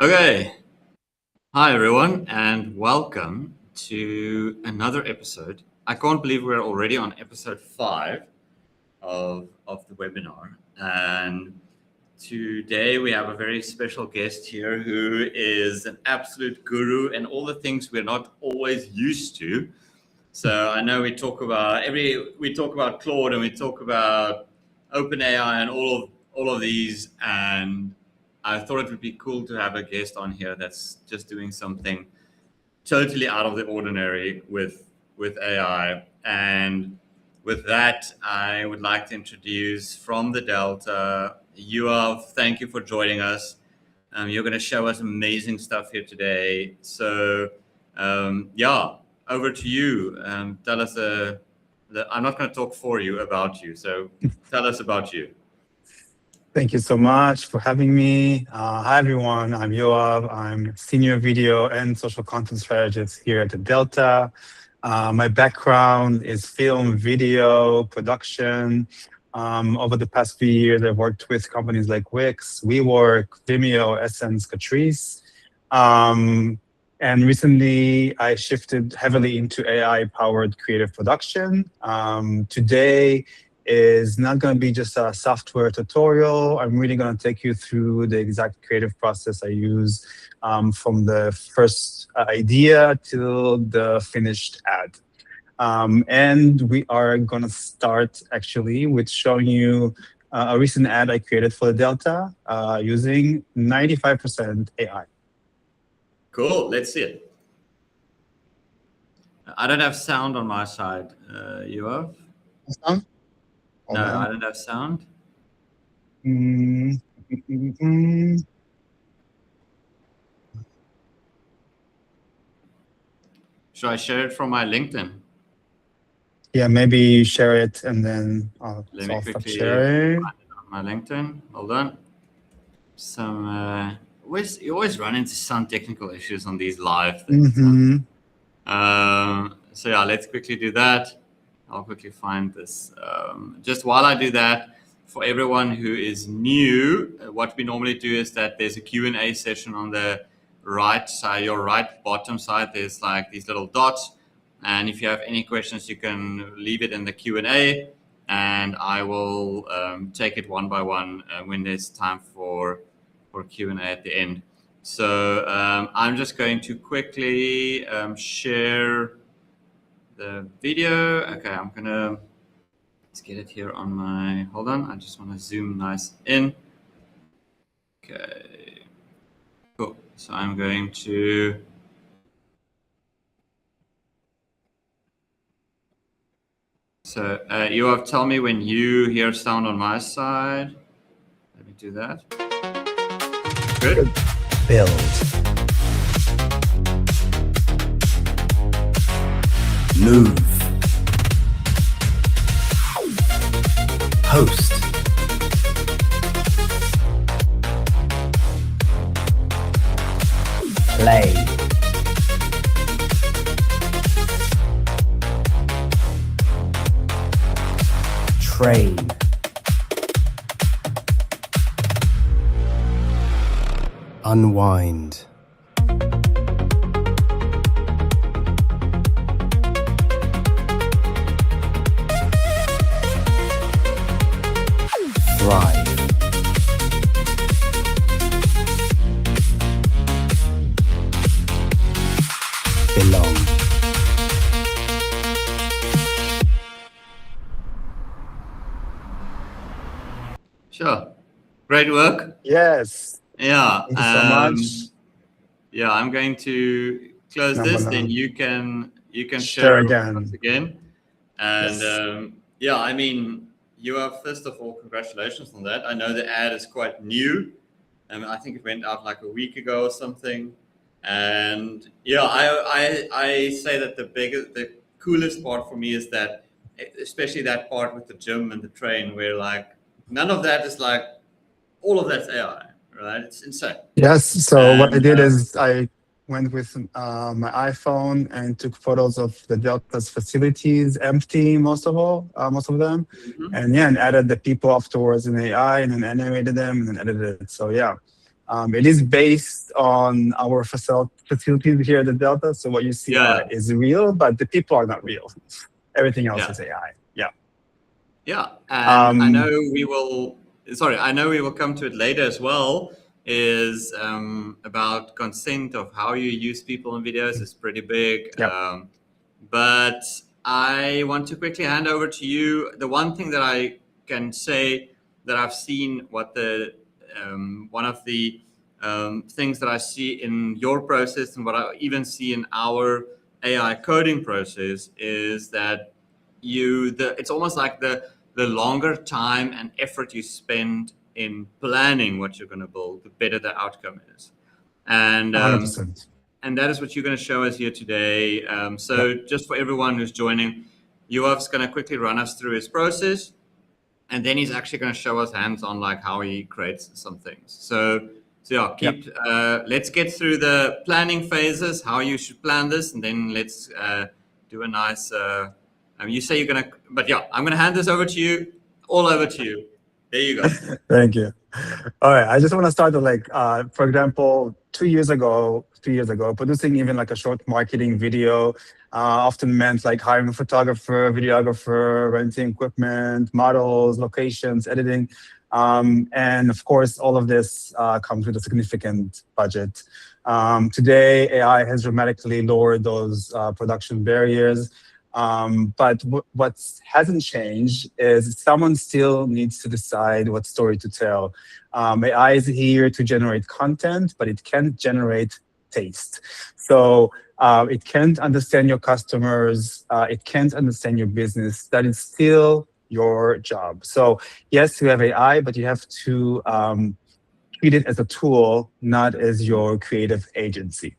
Okay. Hi, everyone, and welcome to another episode. I can't believe we're already on episode 5 of the webinar. And today we have a very special guest here who is an absolute guru and all the things we're not always used to. So I know we talk about Claude and we talk about OpenAI and all of these, and I thought it would be cool to have a guest on here that's just doing something totally out of the ordinary with AI. And with that, I would like to introduce from the Delta, Yoav. Thank you for joining us. You're going to show us amazing stuff here today. So, over to you. Tell us. I'm not going to talk for you about you. So, tell us about you. Thank you so much for having me. Hi, everyone. I'm Yoav. I'm Senior Video and Social Content Strategist here at the Delta. My background is film, video, production. Over the past few years, I've worked with companies like Wix, WeWork, Vimeo, Essence, Catrice. And recently, I shifted heavily into AI-powered creative production. Today is not going to be just a software tutorial. I'm really going to take you through the exact creative process I use from the first idea till the finished ad. And we are going to start actually with showing you a recent ad I created for the Delta using 95% AI. Cool, let's see it. I don't have sound on my side, Yoav. Sound? No, I don't have sound. Should I share it from my LinkedIn? Yeah, maybe share it and then I'll stop sharing. My LinkedIn. Hold on. You always run into some technical issues on these live things. So yeah, let's quickly do that. I'll quickly find this. Just while I do that, for everyone who is new, what we normally do is that there's a Q&A session on the right side, your right bottom side. There's like these little dots. And if you have any questions, you can leave it in the Q&A and I will take it one by one when there's time for Q&A at the end. So I'm just going to quickly share the video. Okay, let's get it here on my, hold on. I just want to zoom nice in. Okay, cool. So I'm going to, Yoav, tell me when you hear sound on my side. Let me do that. Good. Build. Move. Host. Play. Train. Unwind. Thrive. Belong. Sure. Great work. Yes. Yeah. Thank you so much. Yeah, I'm going to close this. Then you can share again. And yes. yeah, I mean, you are, first of all, congratulations on that. I know the ad is quite new. I think it went out like a week ago or something. And yeah, I say that the coolest part for me is that, especially that part with the gym and the train, where like none of that is like, all of that's AI, right? It's insane. Yes. So what I did is I went with my iPhone and took photos of the Delta's facilities, empty most of them, and added the people afterwards in AI, and then animated them and then edited it. So yeah, It is based on our facilities here at the Delta. So what you see Yeah. is real, but the people are not real. Everything else Yeah. is AI. Yeah. Yeah, and I know Um, we will. Sorry, I know we will come to it later as well. Is about consent of how you use people in videos is pretty big. yep. But I want to quickly hand over to you. The one thing that I can say that I've seen, what the one of the things that I see in your process and what I even see in our AI coding process is that it's almost like the longer time and effort you spend in planning what you're going to build, the better the outcome is. And 100%. and that is what you're going to show us here today. Yep. So just for everyone who's joining, Yoav's going to quickly run us through his process, and then he's actually going to show us hands-on like how he creates some things. So yeah, Yep. let's get through the planning phases, how you should plan this, and then let's do a nice. You say you're going to, but yeah, I'm going to hand this over to you, all over to you. There you go. Thank you. All right. I just want to start with for example, 3 years ago, producing even like a short marketing video often meant like hiring a photographer, videographer, renting equipment, models, locations, editing. And of course, all of this comes with a significant budget. Today, AI has dramatically lowered those production barriers. But what hasn't changed is someone still needs to decide what story to tell. AI is here to generate content, but it can't generate taste. So it can't understand your customers. It can't understand your business. That is still your job. So yes, you have AI, but you have to treat it as a tool, not as your creative agency.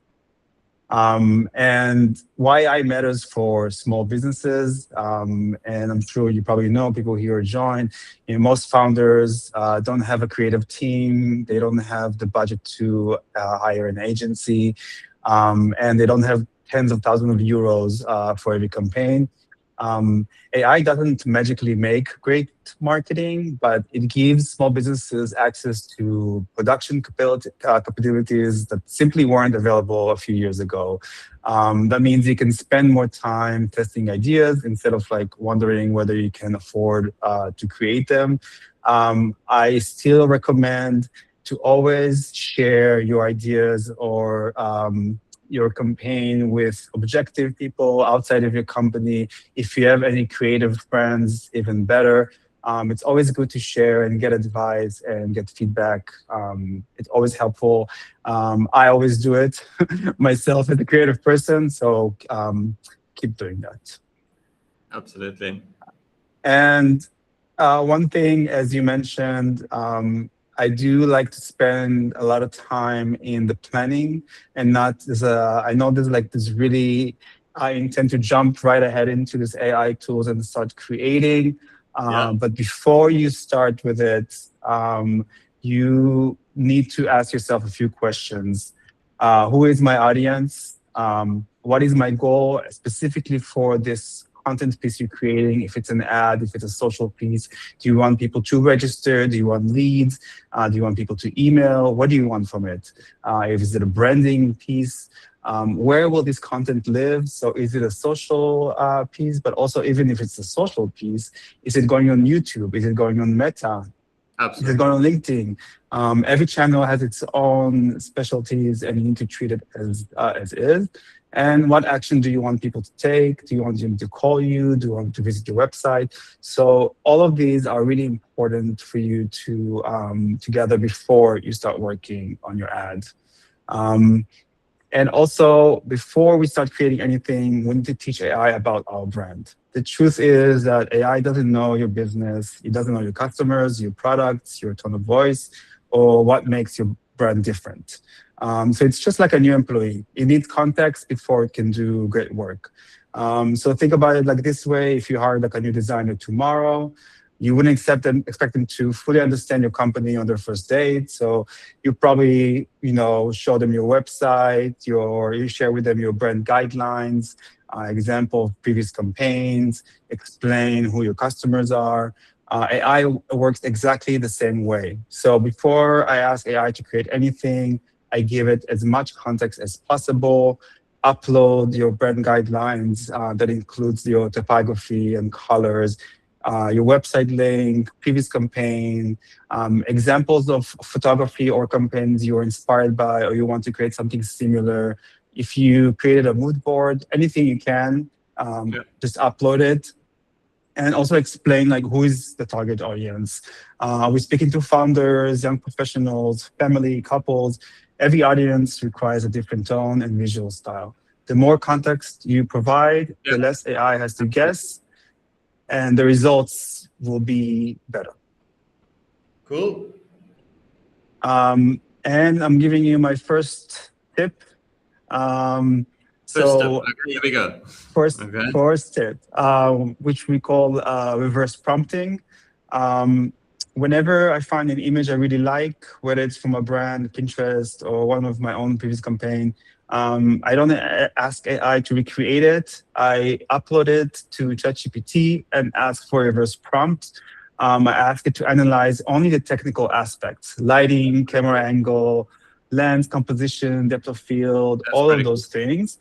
And why AI matters for small businesses, and I'm sure you probably know people here join. Most founders don't have a creative team. They don't have the budget to hire an agency, and they don't have tens of thousands of euros for every campaign. AI doesn't magically make great marketing, but it gives small businesses access to production capabilities that simply weren't available a few years ago. That means you can spend more time testing ideas instead of like wondering whether you can afford to create them. I still recommend to always share your ideas or your campaign with objective people outside of your company. If you have any creative friends, even better. It's always good to share and get advice and get feedback. It's always helpful. I always do it myself as a creative person, so keep doing that. Absolutely. And one thing, as you mentioned, I do like to spend a lot of time in the planning and not I know there's like this really, I intend to jump right ahead into this AI tools and start creating. But before you start with it, you need to ask yourself a few questions. Who is my audience? What is my goal specifically for this content piece you're creating? If it's an ad, if it's a social piece, do you want people to register? Do you want leads? Do you want people to email? What do you want from it? Is it a branding piece? Where will this content live? So is it a social piece? But also, even if it's a social piece, is it going on YouTube? Is it going on Meta? Absolutely. Is it going on LinkedIn? Every channel has its own specialties, and you need to treat it as is. And what action do you want people to take? Do you want them to call you? Do you want them to visit your website? So all of these are really important for you to gather before you start working on your ad. And also, before we start creating anything, we need to teach AI about our brand. The truth is that AI doesn't know your business. It doesn't know your customers, your products, your tone of voice, or what makes your brand different. So it's just like a new employee. It needs context before it can do great work. So think about it like this way. If you hire like a new designer tomorrow, you wouldn't expect them to fully understand your company on their first date. So you probably, show them your website, you share with them your brand guidelines, example of previous campaigns, explain who your customers are. AI works exactly the same way. So before I ask AI to create anything, I give it as much context as possible, upload your brand guidelines that includes your typography and colors, your website link, previous campaign, examples of photography or campaigns you were inspired by or you want to create something similar. If you created a mood board, anything you can, just upload it and also explain like who is the target audience. We're speaking to founders, young professionals, family, couples. Every audience requires a different tone and visual style. The more context you provide, the less AI has to guess, and the results will be better. Cool. And I'm giving you my first tip. First step. So Okay, here we go. first tip, which we call reverse prompting. Whenever I find an image I really like, whether it's from a brand, Pinterest, or one of my own previous campaign, I don't ask AI to recreate it. I upload it to ChatGPT and ask for a reverse prompt. I ask it to analyze only the technical aspects: lighting, camera angle, lens composition, depth of field, all of those things.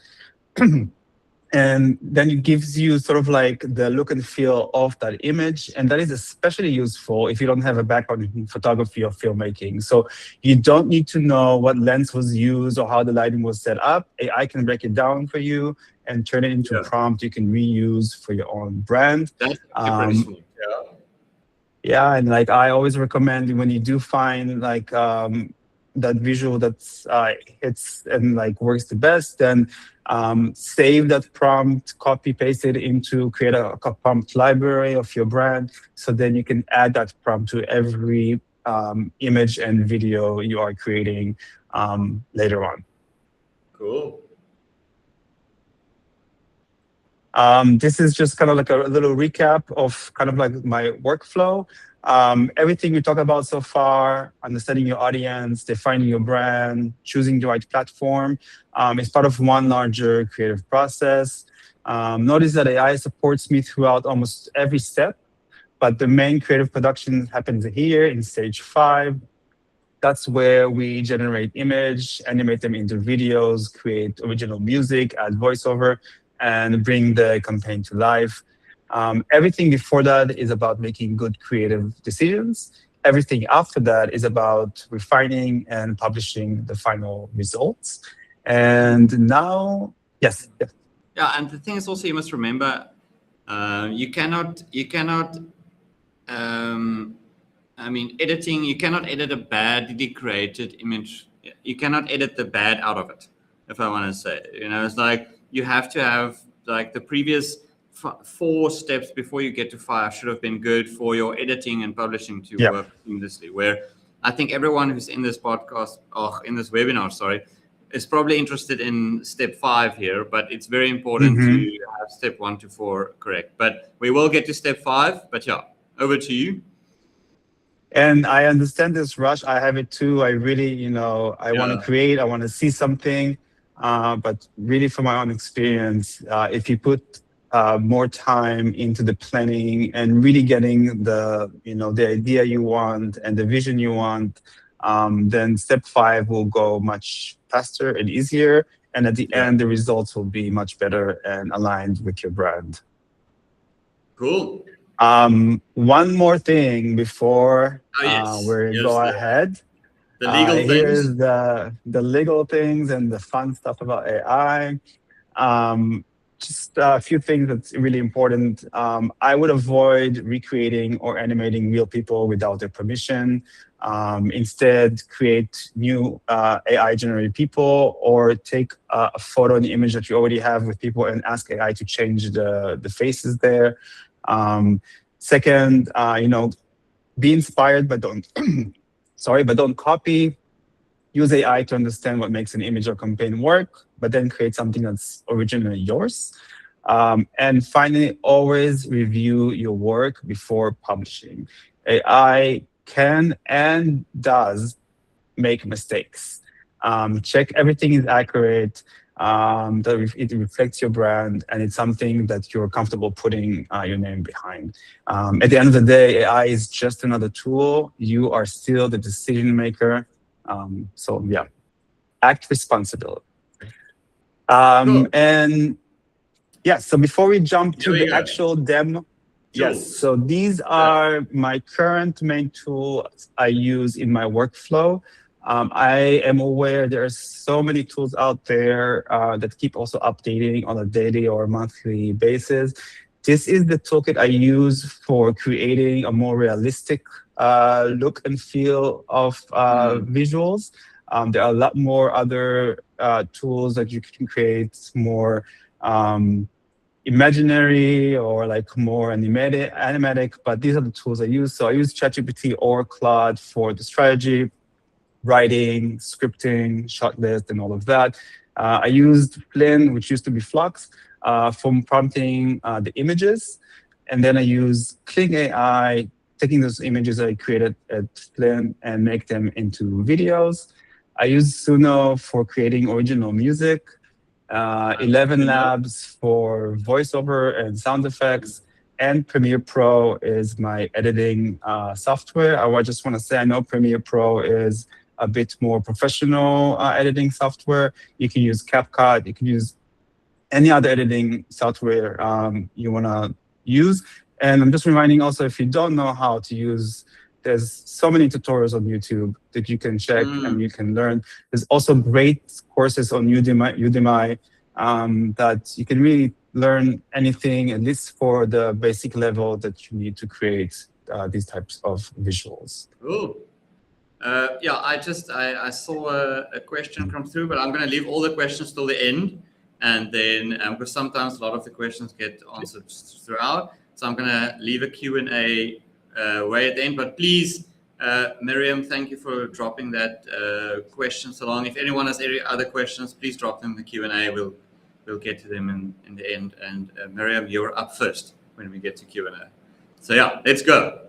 And then it gives you sort of like the look and feel of that image. And that is especially useful if you don't have a background in photography or filmmaking. So you don't need to know what lens was used or how the lighting was set up. AI can break it down for you and turn it into a prompt you can reuse for your own brand. That's pretty sweet. Yeah, and like I always recommend when you do find like that visual that's hits and like works the best, then save that prompt, copy paste it into create a prompt library of your brand, so then you can add that prompt to every image and video you are creating later on. Cool. This is just kind of like a little recap of kind of like my workflow. Everything we talked about so far, understanding your audience, defining your brand, choosing the right platform, is part of one larger creative process. Notice that AI supports me throughout almost every step, but the main creative production happens here in stage 5. That's where we generate image, animate them into videos, create original music, add voiceover, and bring the campaign to life. Everything before that is about making good creative decisions. Everything after that is about refining and publishing the final results. And now, yes. Yeah, and the thing is also you must remember, you cannot. I mean, editing. You cannot edit a badly created image. You cannot edit the bad out of it. If I want to say, it's like you have to have like the previous 4 steps before you get to 5 should have been good for your editing and publishing to work seamlessly. Where I think everyone who's in this podcast, in this webinar, is probably interested in step 5 here, but it's very important to have step 1 to 4 correct. But we will get to step 5. But yeah, over to you. And I understand this rush. I have it too. I really, I want to create. I want to see something. But really, from my own experience, if you put more time into the planning and really getting the idea you want and the vision you want, then step 5 will go much faster and easier. And at the end, the results will be much better and aligned with your brand. Cool. One more thing before we go ahead. The legal things. Here's the legal things and the fun stuff about AI. Just a few things that's really important. I would avoid recreating or animating real people without their permission. Instead, create new AI-generated people or take a photo and image that you already have with people and ask AI to change the faces there. Second, be inspired, but don't but don't copy. Use AI to understand what makes an image or campaign work, but then create something that's originally yours. And finally, always review your work before publishing. AI can and does make mistakes. Check everything is accurate. it reflects your brand, and it's something that you're comfortable putting your name behind. At the end of the day, AI is just another tool. You are still the decision maker. So yeah, act responsible. Cool. And yeah, so before we jump Here to we the go. actual demo, yes, Tools. so these are my current main tools I use in my workflow. I am aware there are so many tools out there that keep also updating on a daily or monthly basis. This is the toolkit I use for creating a more realistic look and feel of visuals. There are a lot more other tools that you can create more imaginary or like more animatic, but these are the tools I use. So I use ChatGPT or Claude for the strategy, writing, scripting, shot list, and all of that. I used Flynn, which used to be Flux, for prompting the images. And then I use Kling AI, taking those images I created at Flynn and make them into videos. I use Suno for creating original music. 11 Labs for voiceover and sound effects, and Premiere Pro is my editing software. I just want to say I know Premiere Pro is a bit more professional editing software. You can use CapCut, you can use any other editing software you want to use. And I'm just reminding also, if you don't know how to use, there's so many tutorials on YouTube that you can check and you can learn. There's also great courses on Udemy that you can really learn anything, at least for the basic level that you need to create these types of visuals. Cool. Yeah, I saw a question come through, but I'm going to leave all the questions till the end. And then, because sometimes a lot of the questions get answered throughout. So I'm going to leave a Q&A way at the end. But please, Miriam, thank you for dropping that questions along. If anyone has any other questions, please drop them in the Q&A. We'll get to them in the end. And Miriam, you're up first when we get to Q&A. So yeah, let's go.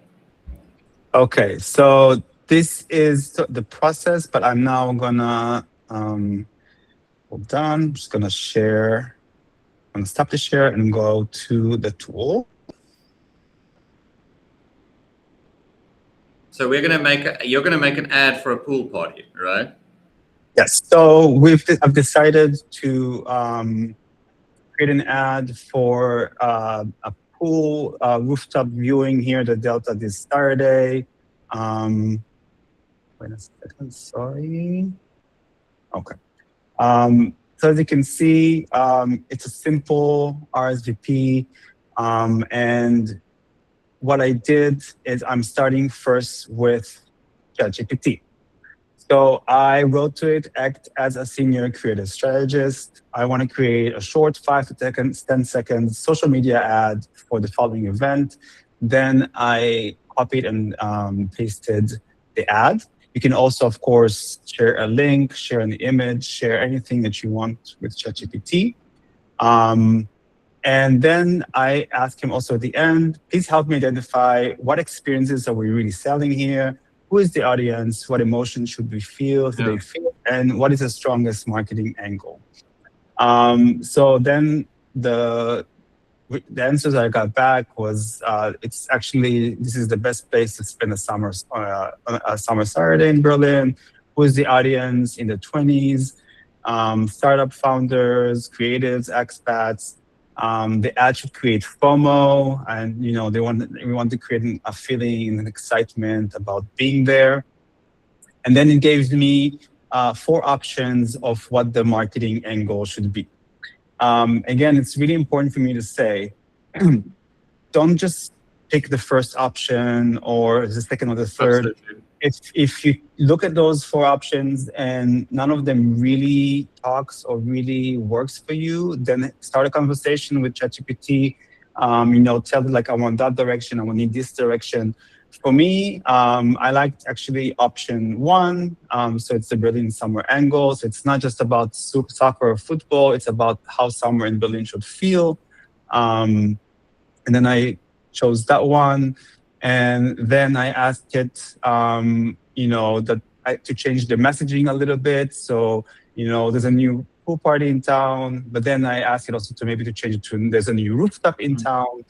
Okay, so this is the process, but I'm now gonna, hold on, I'm just gonna share. I'm gonna stop the share and go to the tool. So you're gonna make an ad for a pool party, right? Yes. So I've decided to create an ad for a pool rooftop viewing here at the Delta this Saturday. Wait a second. Sorry. Okay. So as you can see, it's a simple RSVP, and what I did is I'm starting first with ChatGPT. So I wrote to it, act as a senior creative strategist. I want to create a short 5 to 10 seconds social media ad for the following event. Then I copied and pasted the ad. You can also, of course, share a link, share an image, share anything that you want with ChatGPT. And then I ask him also at the end, please help me identify what experiences are we really selling here? Who is the audience? What emotions should we feel? They feel? And what is the strongest marketing angle? So then the answers I got back was, it's actually, this is the best place to spend a summer Saturday in Berlin. Who is the audience in the 20s? Startup founders, creatives, expats. The ad should create FOMO, and we want to create a feeling and excitement about being there. And then it gives me 4 options of what the marketing angle should be. Again, it's really important for me to say, don't just pick the first option or the second or the third. Absolutely. If you look at those 4 options and none of them really talks or really works for you, then start a conversation with ChatGPT. Tell it like, I want that direction, I want need this direction. For me, I liked actually option 1. So it's the Berlin summer angle. So it's not just about soccer or football, it's about how summer in Berlin should feel. And then I chose that one. And then I asked it, to change the messaging a little bit. So, there's a new pool party in town, but then I ask it also to maybe to change it to there's a new rooftop in town.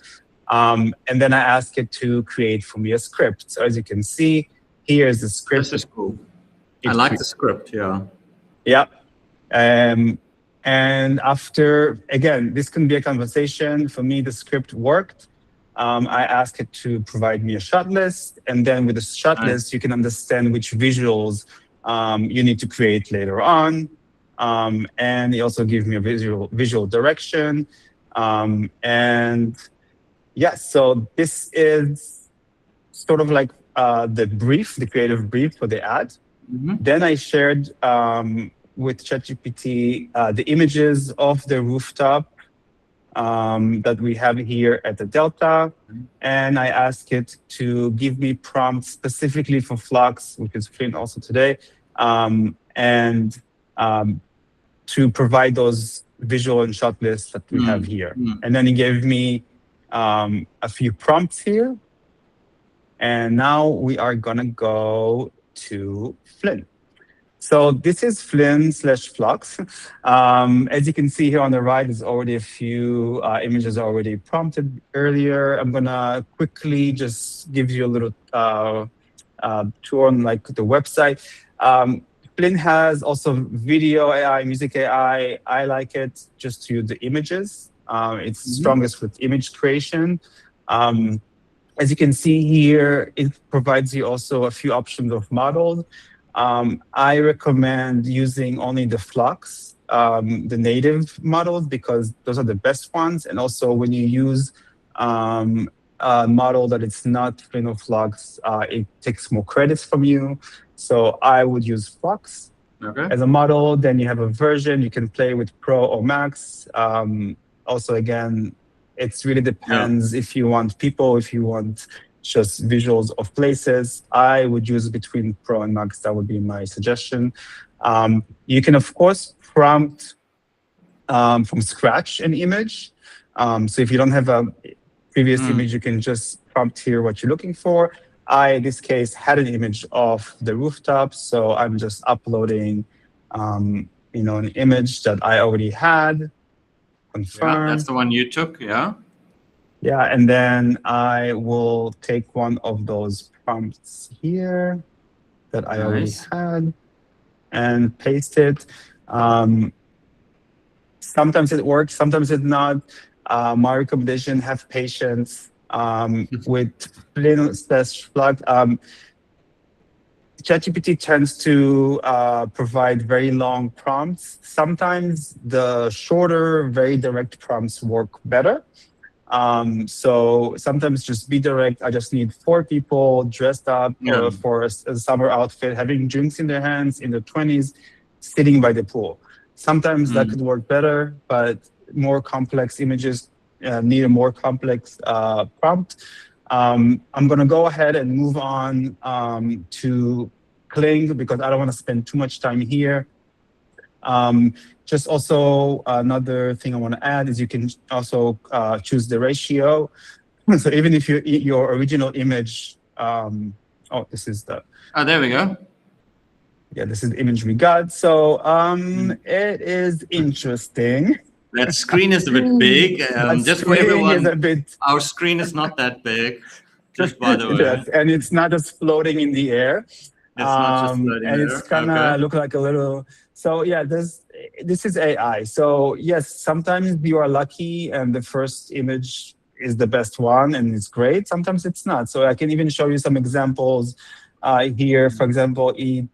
And then I ask it to create for me a script. So as you can see, here's the script. This is cool. I like the script, yeah. Yeah. And after, again, this can be a conversation. For me, the script worked. I ask it to provide me a shot list. And then with the shot list, you can understand which visuals you need to create later on. And it also gives me a visual direction. And yes, so this is sort of like the brief, the creative brief for the ad. Then I shared with ChatGPT the images of the rooftop that we have here at the Delta. And I asked it to give me prompts specifically for Flux, which is Flynn also today, and to provide those visual and shot lists that we have here. And then he gave me a few prompts here. And now we are gonna go to Flynn. So this is Flynn/Flux. As you can see here on the right, there's already a few images already prompted earlier. I'm gonna quickly just give you a little tour on like the website. Flynn has also video AI, music AI. I like it just to use the images. It's strongest with image creation. As you can see here, it provides you also a few options of models. I recommend using only the Flux, the native models, because those are the best ones. And also when you use a model that it's not Flynn or Flux, it takes more credits from you. So I would use Flux as a model. Then you have a version, you can play with Pro or Max. Also, again, it really depends if you want people, if you want just visuals of places. I would use between Pro and Max. That would be my suggestion. You can, of course, prompt from scratch an image. So if you don't have a previous image, you can just prompt here what you're looking for. I, in this case, had an image of the rooftop, so I'm just uploading, an image that I already had. Confirm. Yeah, that's the one you took, yeah? Yeah, and then I will take one of those prompts here that I already had and paste it. Sometimes it works, sometimes it's not. My recommendation, have patience with Flynn/Flux. ChatGPT tends to provide very long prompts. Sometimes the shorter, very direct prompts work better. So sometimes just be direct. I just need 4 people dressed up for a summer outfit, having drinks in their hands in their 20s, sitting by the pool. Sometimes that could work better, but more complex images need a more complex prompt. I'm going to go ahead and move on to Kling because I don't want to spend too much time here. Just also another thing I want to add is you can also choose the ratio. So even if your original image, this is the... Oh, there we go. Yeah, this is the image we got. So it is interesting. That screen is a bit big. Just for everyone, our screen is not that big, just by the way. Yes, and it's not just floating in the air. It's not just floating and it's gonna look like a little... So yeah, this is AI. So yes, sometimes you are lucky and the first image is the best one and it's great. Sometimes it's not. So I can even show you some examples here. For example, it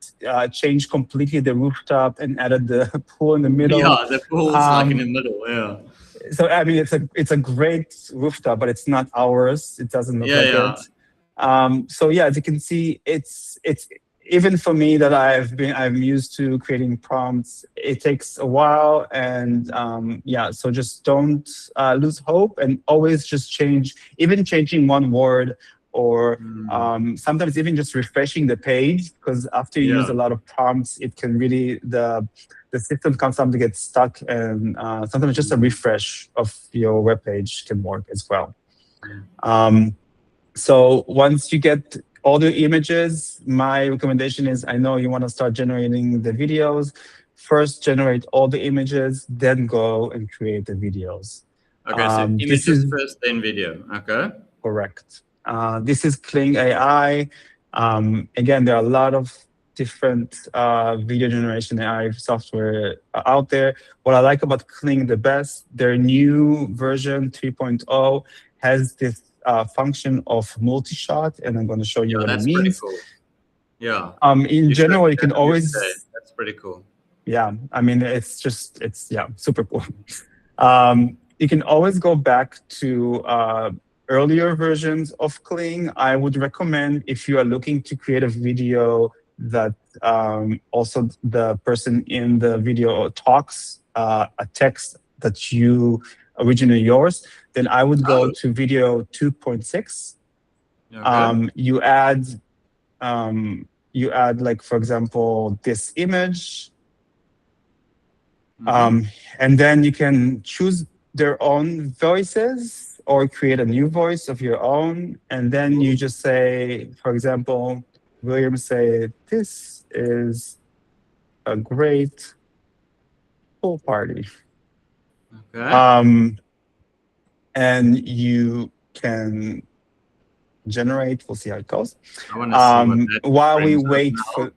changed completely the rooftop and added the pool in the middle. Yeah, the pool's like in the middle, yeah. So I mean, it's a great rooftop, but it's not ours. It doesn't look like it. So yeah, as you can see, it's even for me that I'm used to creating prompts, it takes a while. And so just don't lose hope and always just change, even changing one word or sometimes even just refreshing the page, because after you use a lot of prompts, it can really, the system can sometimes get stuck, and sometimes just a refresh of your web page can work as well. So once you get all the images, my recommendation is, I know you want to start generating the videos. first generate all the images, then go and create the videos. Okay, so This images is first, then video. Okay. correct. This is Kling AI. Again, there are a lot of different video generation AI software out there. What I like about Kling the best, their new version 3.0 has this function of multi-shot, and I'm going to show you Yeah, what it that's pretty means. cool. Yeah. In You showed general, me you can that the other day. always, That's pretty cool. yeah, I mean, it's super cool. You can always go back to earlier versions of Kling. I would recommend if you are looking to create a video that also the person in the video talks a text that you originally yours, then I would go Oh, to video 2.6. okay. You add like, for example, this image, Mm-hmm. and then you can choose their own voices or create a new voice of your own. And then you just say, for example, William say, this is a great pool party. Okay. And you can generate, we'll see how it goes. I want to see what that While we brings up wait now. for,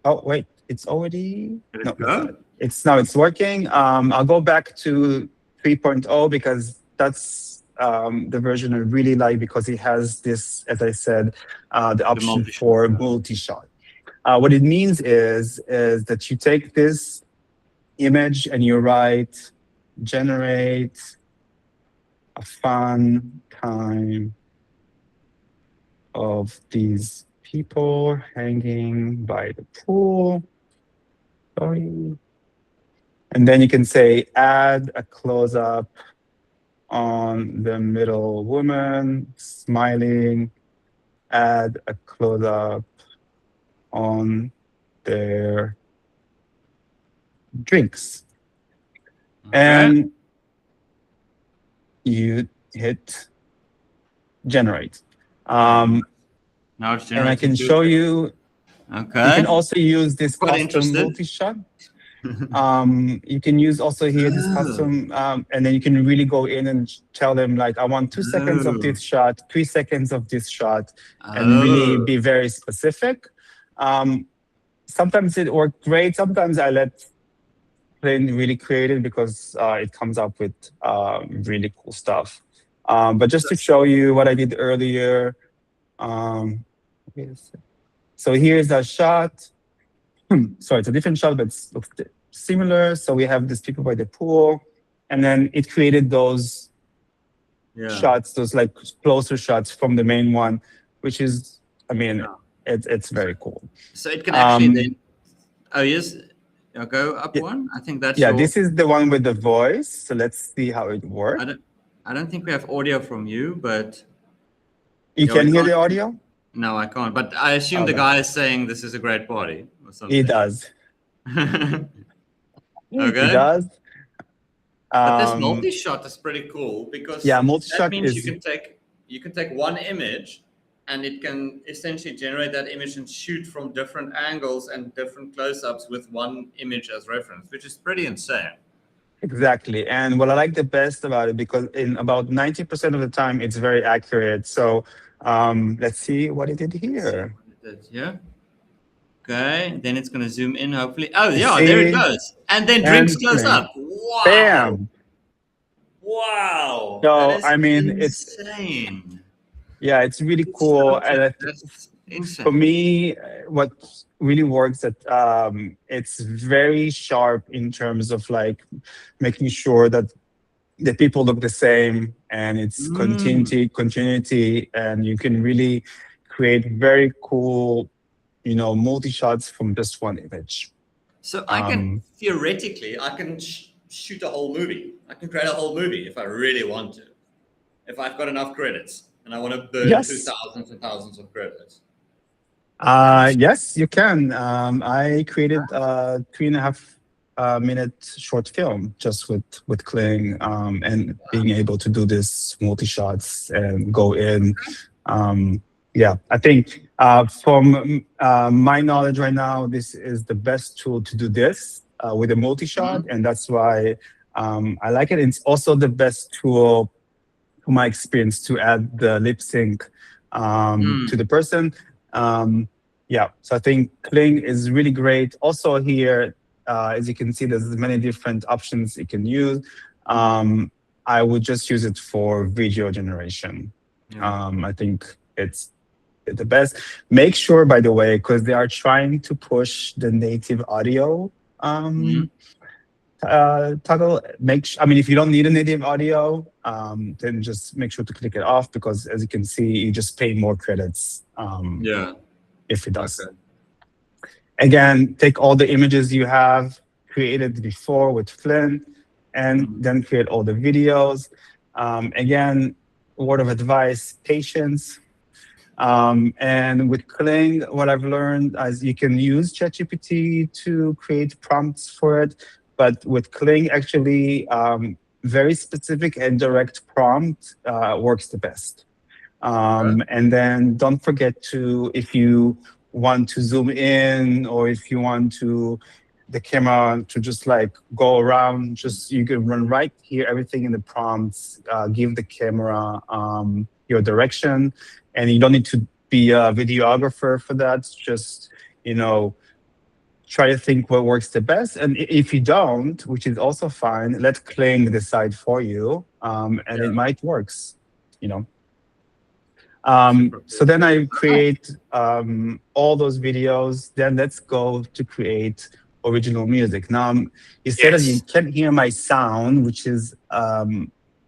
oh, wait, it's already, Did no, it go? it's working. I'll go back to 3.0 because that's the version I really like because it has this, as I said, the option multi-shot. for multi-shot. What it means is that you take this image and you write, generate a fun time of these people hanging by the pool. Sorry. And then you can say, add a close-up on the middle woman smiling, add a close-up on their drinks. Okay. And you hit generate. Now it's generating. And I can show you, Okay. you can also use this Quite custom interested. multi-shot. You can use also here this custom, and then you can really go in and tell them like, I want 2 seconds of this shot, 3 seconds of this shot, and really be very specific. Sometimes it worked great. Sometimes I let Plain really create it because it comes up with really cool stuff. But just to show you what I did earlier, so here's a shot. Sorry, it's a different shot, but it looks similar. So we have these people by the pool, and then it created those shots, those like closer shots from the main one, which is, I mean, it's very cool. So it can actually then, oh yes, go up one. I think that's this is the one with the voice. So let's see how it works. I don't think we have audio from you, but you can hear the audio. No, I can't. But I assume the guy is saying this is a great party or something. He does. Okay. He does. But this multi-shot is pretty cool because multi-shot that means is, you can take one image and it can essentially generate that image and shoot from different angles and different close-ups with one image as reference, which is pretty insane. Exactly. And what I like the best about it, because in about 90% of the time, it's very accurate. So let's see what it did here. Yeah. Okay. Then it's going to zoom in, hopefully. Oh, yeah, there it goes. And then drinks close up. Wow. Bam. Wow. So, I mean, insane. It's really cool. And that's insane. For me, what really works that it's very sharp in terms of like making sure that the people look the same and it's continuity, and you can really create very cool, multi-shots from just one image. So I can theoretically, I can shoot a whole movie. I can create a whole movie if I really want to, if I've got enough credits and I want to burn through thousands and thousands of credits. Yes, you can. I created a 3.5 minute short film just with Kling and being able to do this multi-shots and go in. I think from my knowledge right now, this is the best tool to do this. with a multi-shot, and that's why I like it. It's also the best tool, from my experience, to add the lip sync to the person. Yeah, so I think Kling is really great. Also here, as you can see, there's many different options you can use. I would just use it for video generation. I think it's the best. Make sure, by the way, because they are trying to push the native audio toggle. I mean, if you don't need a native audio, then just make sure to click it off, because as you can see, you just pay more credits if it does. Okay. Again, take all the images you have created before with Flint, and then create all the videos. Again, word of advice, patience. And with Kling, what I've learned is you can use ChatGPT to create prompts for it, but with Kling, actually, very specific and direct prompt works the best. And then don't forget to, if you want to zoom in, or if you want to the camera to just like go around, just you can run right here, everything in the prompts, give the camera your direction, and you don't need to be a videographer for that. Just, try to think what works the best. And if you don't, which is also fine, let Kling decide for you, and it might works, So then I create all those videos. Then let's go to create original music. Now, you said that you can't hear my sound, which is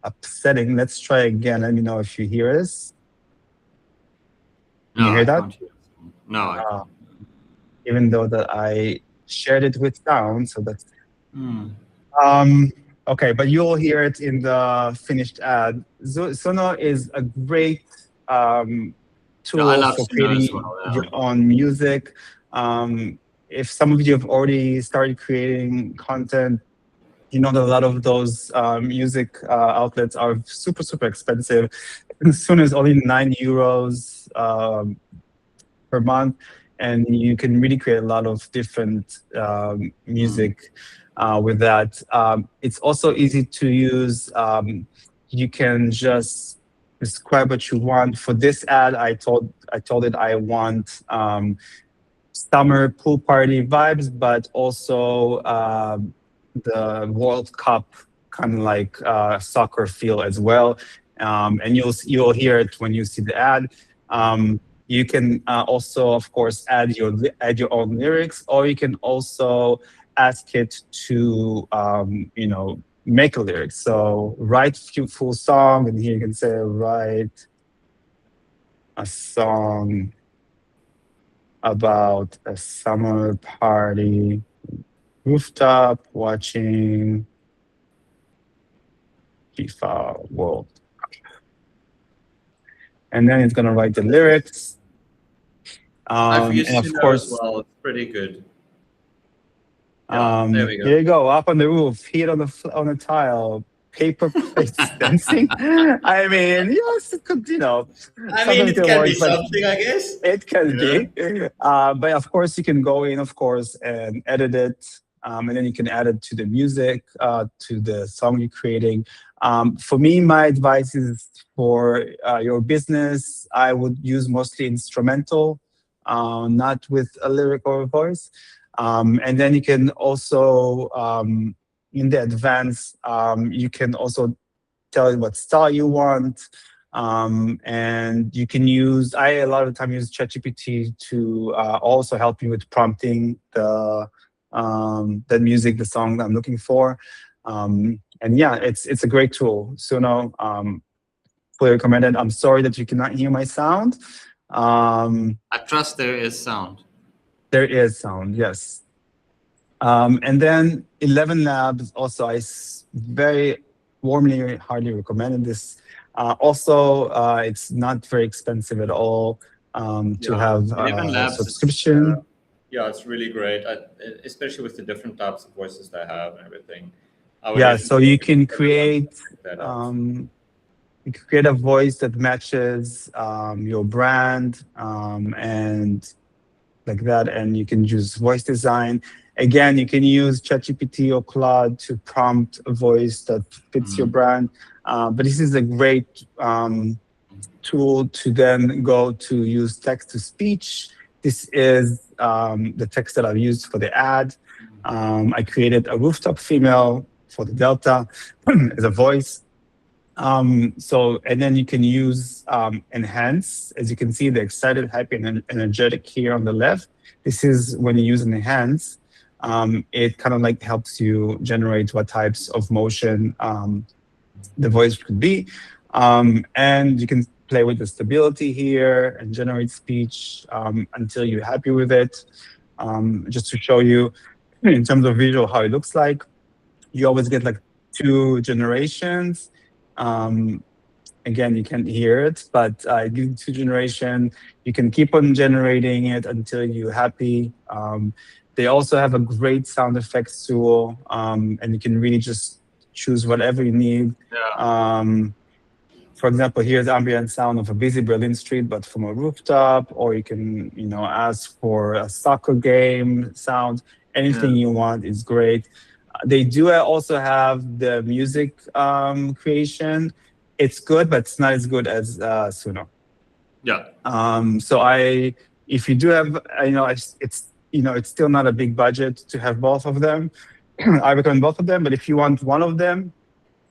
upsetting. Let's try again. Let me know if you hear this. Can you hear that? No, I can't. Even though that I shared it with sound, so that's okay. But you'll hear it in the finished ad. Suno is a great tool for creating your own music. If some of you have already started creating content, you know that a lot of those music outlets are super, super expensive. Suno is only €9 per month, and you can really create a lot of different music with that. It's also easy to use. You can just describe what you want. For this ad, I told it I want summer pool party vibes, but also the World Cup kind of like soccer feel as well. And you'll hear it when you see the ad. You can also, of course, add your own lyrics, or you can also ask it to make a lyric. So write a full song, and here you can say write a song about a summer party, rooftop watching FIFA World Cup. And then it's gonna write the lyrics. I've used and of Suno course, as well. It's pretty good. There we go. Here you go, up on the roof, feet on the tile, paper plates dancing. I mean, yes, it could, I mean, it can be something, I guess. It can be. But of course, you can go in, of course, and edit it. And then you can add it to the music, to the song you're creating. For me, my advice is for your business, I would use mostly instrumental, not with a lyric or a voice. And then you can also, in the advance, you can also tell it what style you want. And you can use, I a lot of the time use ChatGPT to also help you with prompting the music, the song that I'm looking for. And yeah, it's a great tool. Suno, fully recommended. I'm sorry that you cannot hear my sound. I trust there is sound. There is sound, yes. And then 11 Labs, also I very warmly, highly recommended this. Also, it's not very expensive at all to have a subscription. Yeah, it's really great, especially with the different types of voices they have and everything. Yeah, so you can create a voice that matches your brand and like that, and you can use voice design. Again, you can use ChatGPT or Claude to prompt a voice that fits your brand. But this is a great tool to then go to use text to speech. This is the text that I've used for the ad. I created a rooftop female for the Delta as a voice. And then you can use enhance. As you can see, the excited, happy, and energetic here on the left. This is when you use an enhance. It kind of like helps you generate what types of motion the voice could be. And you can play with the stability here and generate speech until you're happy with it. Just to show you in terms of visual how it looks like, you always get like 2 generations. Again, you can't hear it, but it gives 2 generation. You can keep on generating it until you're happy. They also have a great sound effects tool, and you can really just choose whatever you need. For example, here's ambient sound of a busy Berlin street, but from a rooftop, or you can, ask for a soccer game sound. Anything you want is great. They do also have the music creation. It's good, but it's not as good as Suno. Yeah. If you do have, it's still not a big budget to have both of them. I recommend both of them, but if you want one of them,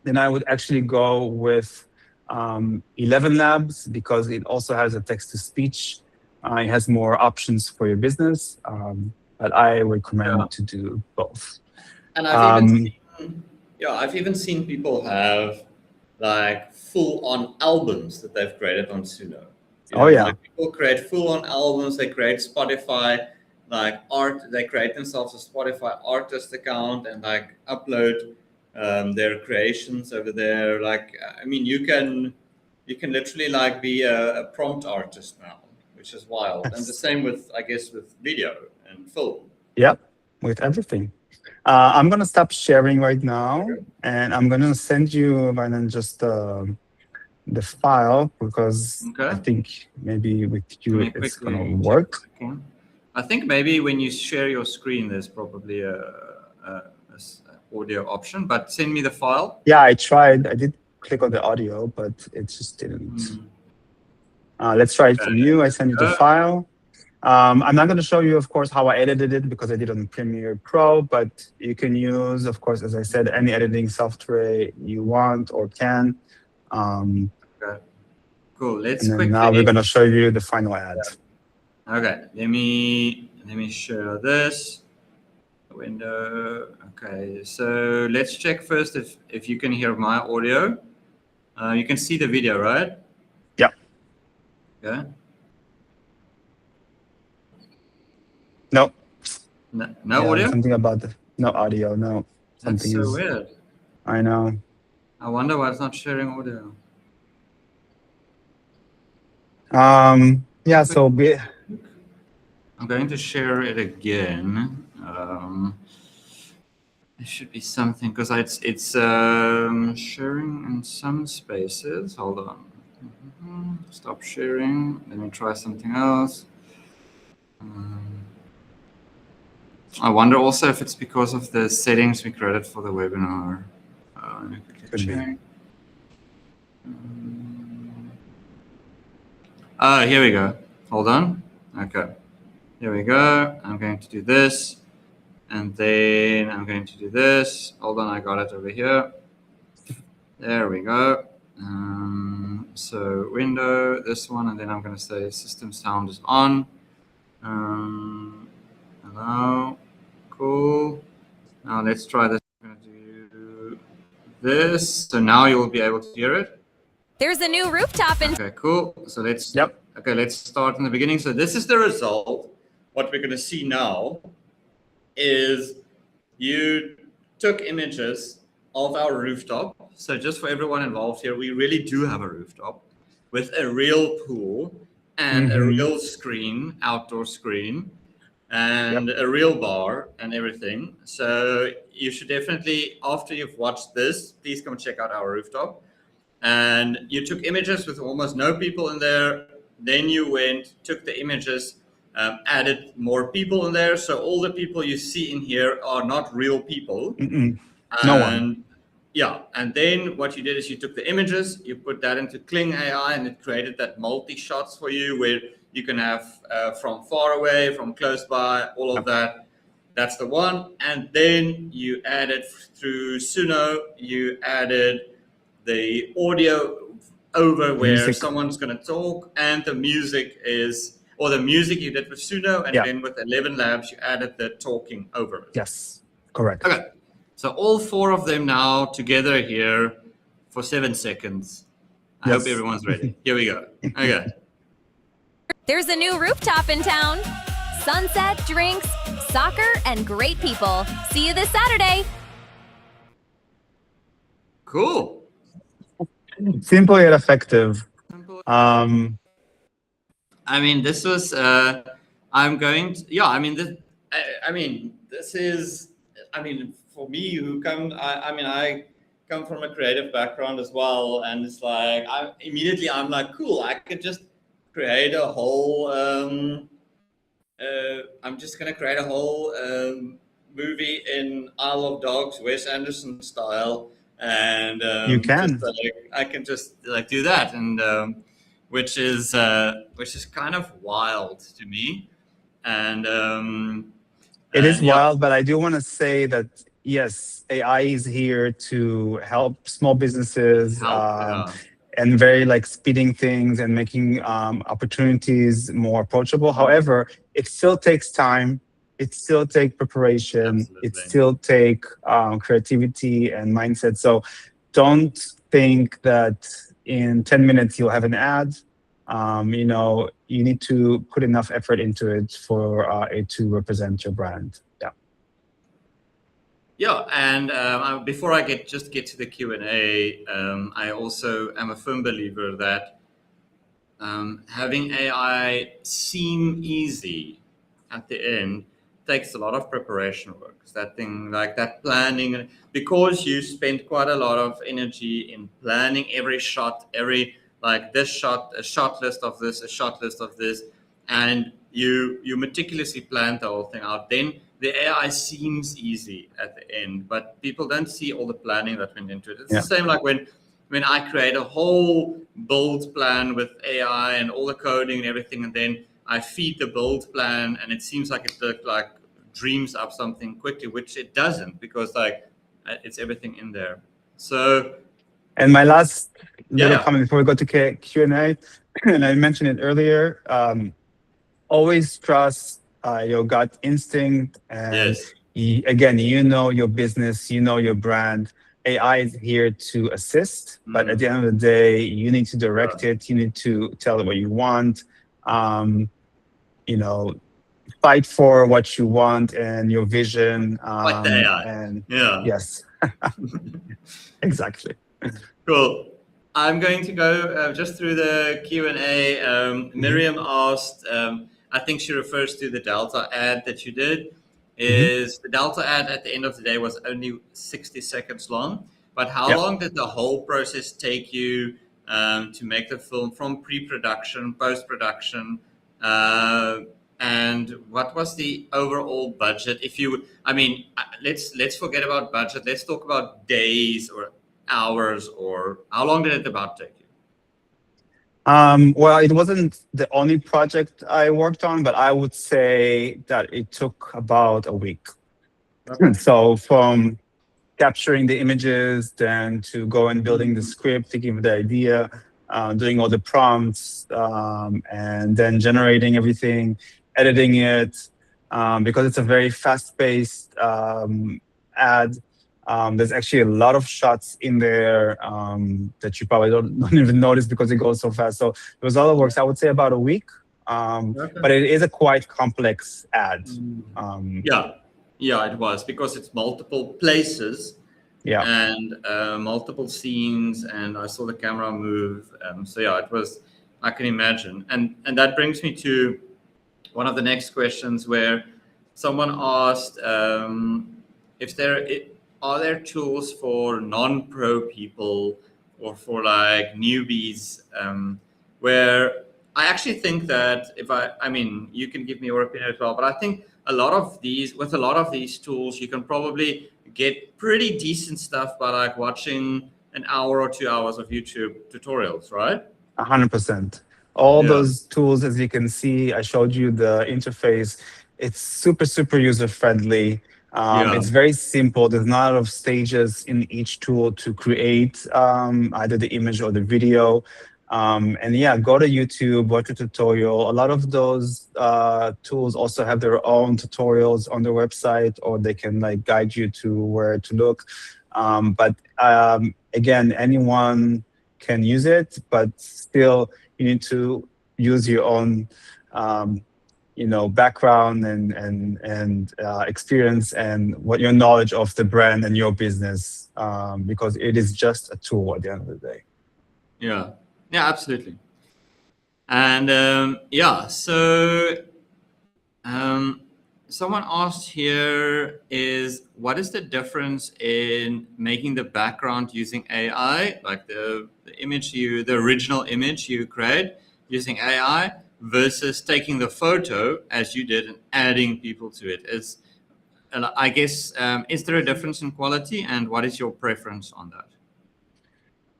then I would actually go with 11 Labs, because it also has a text-to-speech. It has more options for your business, but I recommend to do both. And I've even seen people have like full-on albums that they've created on Suno. Like people create full-on albums. They create Spotify like art. They create themselves a Spotify artist account and like upload their creations over there. Like, I mean, you can literally like be a prompt artist now, which is wild. And the same with, I guess, with video and film. Yep, with everything. I'm going to stop sharing right now, and I'm going to send you, Wynand, just the file, because I think maybe with you it's going to work. I think maybe when you share your screen, there's probably a audio option, but send me the file. Yeah, I tried. I did click on the audio, but it just didn't. Let's try it from you. I send you the file. I'm not going to show you, of course, how I edited it, because I did it on Premiere Pro, but you can use, of course, as I said, any editing software you want or can. Cool. Let's and quickly. Now we're going to show you the final ad. Okay. Let me share this window. Okay. So let's check first if you can hear my audio. You can see the video, right? Yeah. Okay. No. No audio? Something about no audio. No. That's so weird. I know. I wonder why it's not sharing audio. Yeah. So I'm going to share it again. There should be something, because it's sharing in some spaces. Hold on. Stop sharing. Let me try something else. I wonder also if it's because of the settings we created for the webinar. Let me quickly check. Here we go. Hold on. Okay. Here we go. I'm going to do this. And then I'm going to do this. Hold on, I got it over here. There we go. So window, this one, and then I'm going to say system sound is on. Hello. Cool. Now let's try this. I'm going to do this. So now you will be able to hear it. There's a new rooftop in. Okay, cool. So let's start in the beginning. So this is the result. What we're going to see now is you took images of our rooftop. So just for everyone involved here, we really do have a rooftop with a real pool and a real screen, outdoor screen, and a real bar and everything. So you should definitely, after you've watched this, please come check out our rooftop. And you took images with almost no people in there. Then you took the images added more people in there. So all the people you see in here are not real people. No one. And yeah, and then what you did is you took the images, you put that into Kling AI, and it created that multi-shots for you where you can have from far away, from close by, all of that. That's the one. And then you added through Suno, you added the audio over where Music. someone's going to talk, and the music the music you did with Suno, and then with 11 Labs, you added the talking over it. Yes, correct. Okay. So all 4 of them now together here for 7 seconds. I hope everyone's ready. Here we go. Okay. There's a new rooftop in town. Sunset, drinks, soccer, and great people. See you this Saturday. Cool. Simple yet effective. I mean, this was. I'm going to. Yeah. I mean, this is. I mean, for me, who come. I come from a creative background as well, and it's like I'm like, cool. I could just create a whole. I'm just gonna create a whole movie in Isle of Dogs, Wes Anderson style, and you can. I can just do that, and which is kind of wild to me, and it is wild. But I do want to say that yes, AI is here to help small businesses. And very speeding things and making opportunities more approachable. However, it still takes time. It still takes preparation. Absolutely. It still takes creativity and mindset. So don't think that in 10 minutes you'll have an ad. You need to put enough effort into it for it to represent your brand. Yeah. Yeah, and before I get to the Q&A, I also am a firm believer that having AI seem easy at the end takes a lot of preparation work. That thing, that planning, because you spend quite a lot of energy in planning every shot, this shot, a shot list of this, a shot list of this, and you meticulously plan the whole thing out. Then the AI seems easy at the end, but people don't see all the planning that went into it. It's the same like when I create a whole build plan with AI and all the coding and everything, and then I feed the build plan, and it seems like it dreams up something quickly, which it doesn't, because it's everything in there. So, and my last little comment before we go to Q&A, and I mentioned it earlier, always trust your gut instinct, and again, your business, your brand. AI is here to assist, but at the end of the day, you need to direct it. You need to tell it what you want. Fight for what you want and your vision. Like the AI. And yes, exactly. Cool. I'm going to go just through the Q&A. Miriam asked. I think she refers to the Delta ad that you did. The Delta ad at the end of the day was only 60 seconds long. But how long did the whole process take you to make the film, from pre-production, post-production, and what was the overall budget? Let's forget about budget. Let's talk about days or hours, or how long did it about take you? Well, it wasn't the only project I worked on, but I would say that it took about a week. Okay. So from capturing the images, then to go and building the script, thinking of the idea, doing all the prompts, and then generating everything, editing it, because it's a very fast-paced ad. There's actually a lot of shots in there that you probably don't even notice because it goes so fast. So it was all the works. I would say about a week, but it is a quite complex ad. Yeah, it was, because it's multiple places and multiple scenes, and I saw the camera move. It was, I can imagine. And that brings me to one of the next questions, where someone asked are there tools for non-pro people or for newbies, where I actually think that I mean, you can give me your opinion as well, but I think with a lot of these tools, you can probably get pretty decent stuff by like watching an hour or 2 hours of YouTube tutorials, right? 100%. All Yeah. those tools, as you can see, I showed you the interface. It's super, super user friendly. Yeah. It's very simple. There's not a lot of stages in each tool to create either the image or the video. And yeah, go to YouTube, watch a tutorial. A lot of those tools also have their own tutorials on their website, or they can like guide you to where to look. But again, anyone can use it, but still you need to use your own background and experience and what your knowledge of the brand and your business, because it is just a tool at the end of the day. Yeah, absolutely. And someone asked here is, what is the difference in making the background using AI, like the original image you create using AI, versus taking the photo as you did and adding people to it? Is there a difference in quality, and what is your preference on that?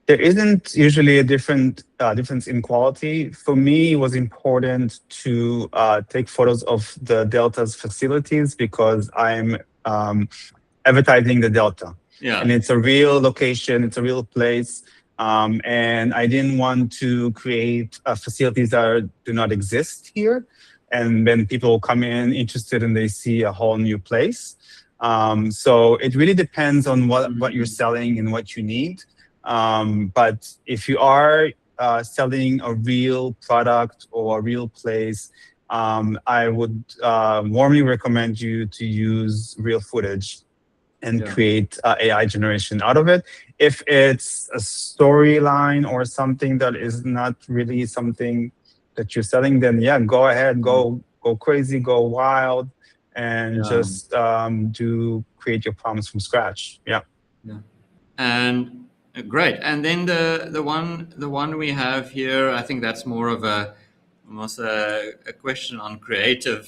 There isn't usually a difference in quality. For me, it was important to take photos of the Delta's facilities because I'm advertising the Delta. Yeah. And it's a real location, it's a real place. And I didn't want to create facilities that do not exist here. And then people come in interested and they see a whole new place. So it really depends on what you're selling and what you need. But if you are selling a real product or a real place, I would warmly recommend you to use real footage and create AI generation out of it. If it's a storyline or something that is not really something that you're selling, then yeah, go ahead, go crazy, go wild, and just create your prompts from scratch. Yeah. And great. And then the one we have here, I think that's more of almost a question on creative,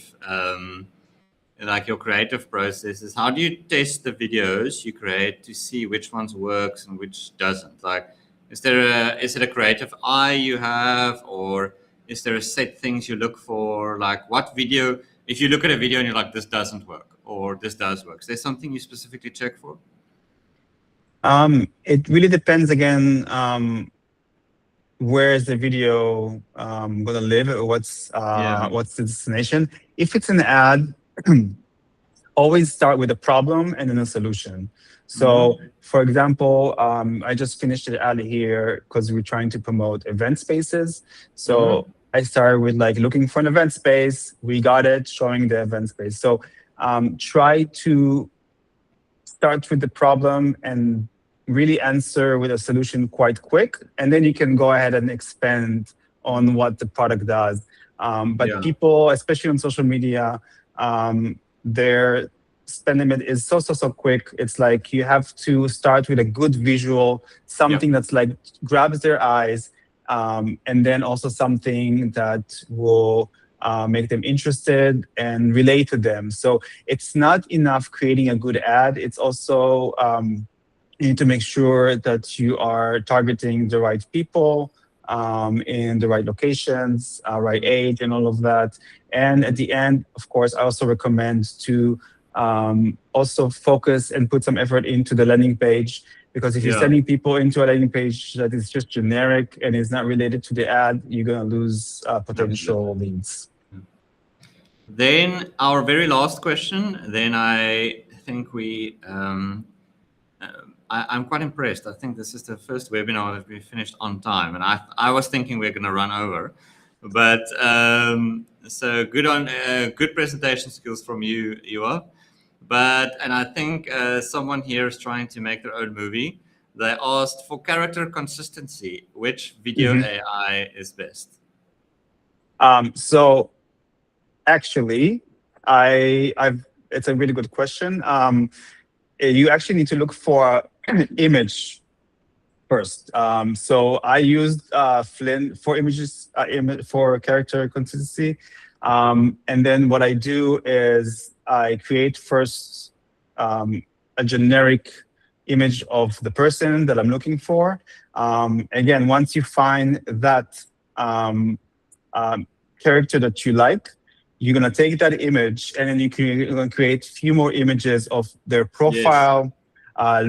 like your creative processes. How do you test the videos you create to see which ones works and which doesn't? Like, is it a creative eye you have, or is there a set things you look for? Like, what video? If you look at a video and you're like, this doesn't work, or this does work, is there something you specifically check for? It really depends again. Where is the video going to live? What's the destination? If it's an ad, always start with a problem and then a solution. So, for example, I just finished an ad here because we're trying to promote event spaces. So I started with like looking for an event space. We got it, showing the event space. So try to start with the problem and really answer with a solution quite quick. And then you can go ahead and expand on what the product does. But people, especially on social media, their spend limit is so quick. It's like you have to start with a good visual, something that's like grabs their eyes, and then also something that will make them interested and relate to them. So it's not enough creating a good ad. It's also you need to make sure that you are targeting the right people in the right locations, right age, and all of that. And at the end, of course, I also recommend to also focus and put some effort into the landing page, because if you're sending people into a landing page that is just generic and is not related to the ad, you're going to lose potential leads. Then our very last question, then I think I'm quite impressed. I think this is the first webinar that we finished on time, and I was thinking we're going to run over, but so good presentation skills from you, Yoav. And I think someone here is trying to make their own movie. They asked, for character consistency, which video AI is best? So actually, it's a really good question. You actually need to look for image first. So I used Flint for images, for character consistency. And then what I do is I create first a generic image of the person that I'm looking for. Again, once you find that character that you like, you're gonna take that image and then you're gonna create a few more images of their profile,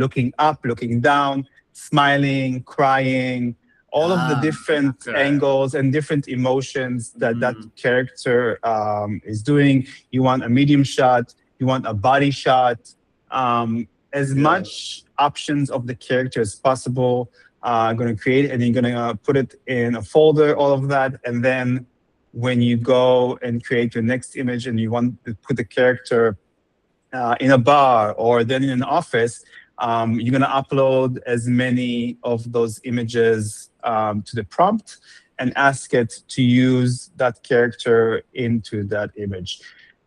looking up, looking down, smiling, crying, all of the different angles and different emotions that that character is doing. You want a medium shot, you want a body shot, as much options of the character as possible. Going to create, and you're going to put it in a folder, all of that, and then when you go and create your next image and you want to put the character in a bar or then in an office, you're going to upload as many of those images to the prompt and ask it to use that character into that image.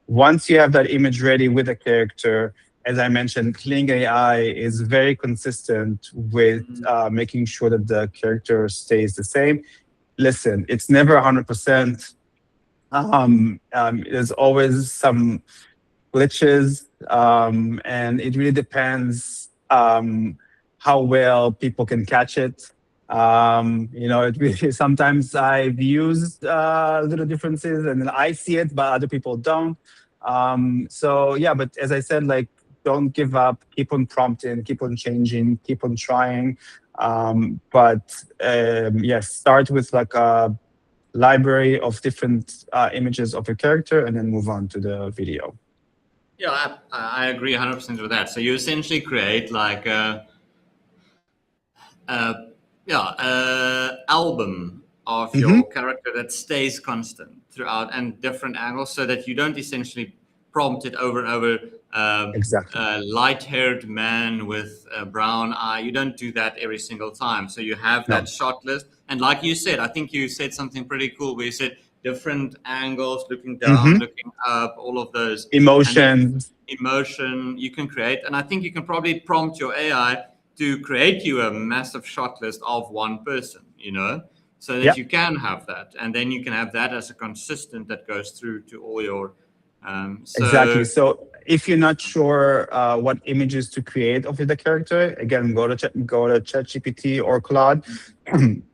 Once you have that image ready with a character, as I mentioned, Kling AI is very consistent with making sure that the character stays the same. Listen, it's never 100%. There's always some glitches, and it really depends how well people can catch it. It really, sometimes I've used little differences and then I see it, but other people don't. So yeah, but as I said, like, don't give up, keep on prompting, keep on changing, keep on trying. Yes, start with like a library of different images of your character and then move on to the video. Yeah, I agree 100% with that. So you essentially create like a album of your character that stays constant throughout and different angles, so that you don't essentially prompt it over and over. Exactly. Light-haired man with a brown eye. You don't do that every single time. So you have that shot list. And like you said, I think you said something pretty cool where you said different angles, looking down, looking up, all of those. Emotion, you can create. And I think you can probably prompt your AI to create you a massive shot list of one person, so that you can have that. And then you can have that as a consistent that goes through to all your exactly. So if you're not sure what images to create of the character, again, go to ChatGPT or Claude.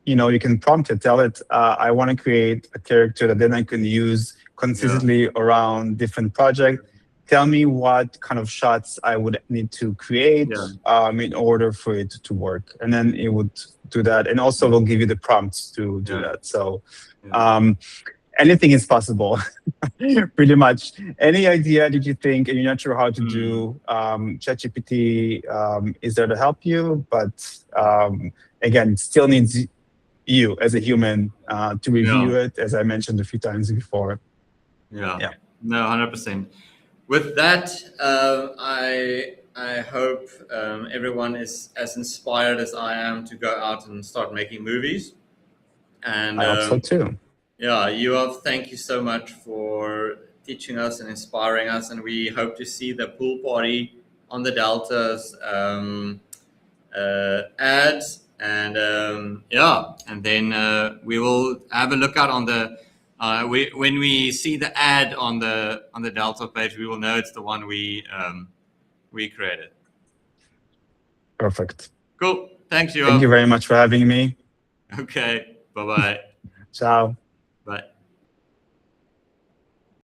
You can prompt it, tell it, I want to create a character that then I can use consistently around different projects. Tell me what kind of shots I would need to create in order for it to work. And then it would do that. And also will give you the prompts to do that. So anything is possible, pretty much. Any idea that you think and you're not sure how to do, ChatGPT is there to help you. But again, it still needs you as a human to review it, as I mentioned a few times before. No, 100%. With that, I hope everyone is as inspired as I am to go out and start making movies. And I hope so too. Yeah, Yoav, thank you so much for teaching us and inspiring us. And we hope to see the pool party on the Delta's ads. And and then we will have a look out on the when we see the ad on the Delta page, we will know it's the one we created. Perfect. Cool. Thanks, Yoav. Thank you very much for having me. Okay. Bye-bye. Ciao. Bye.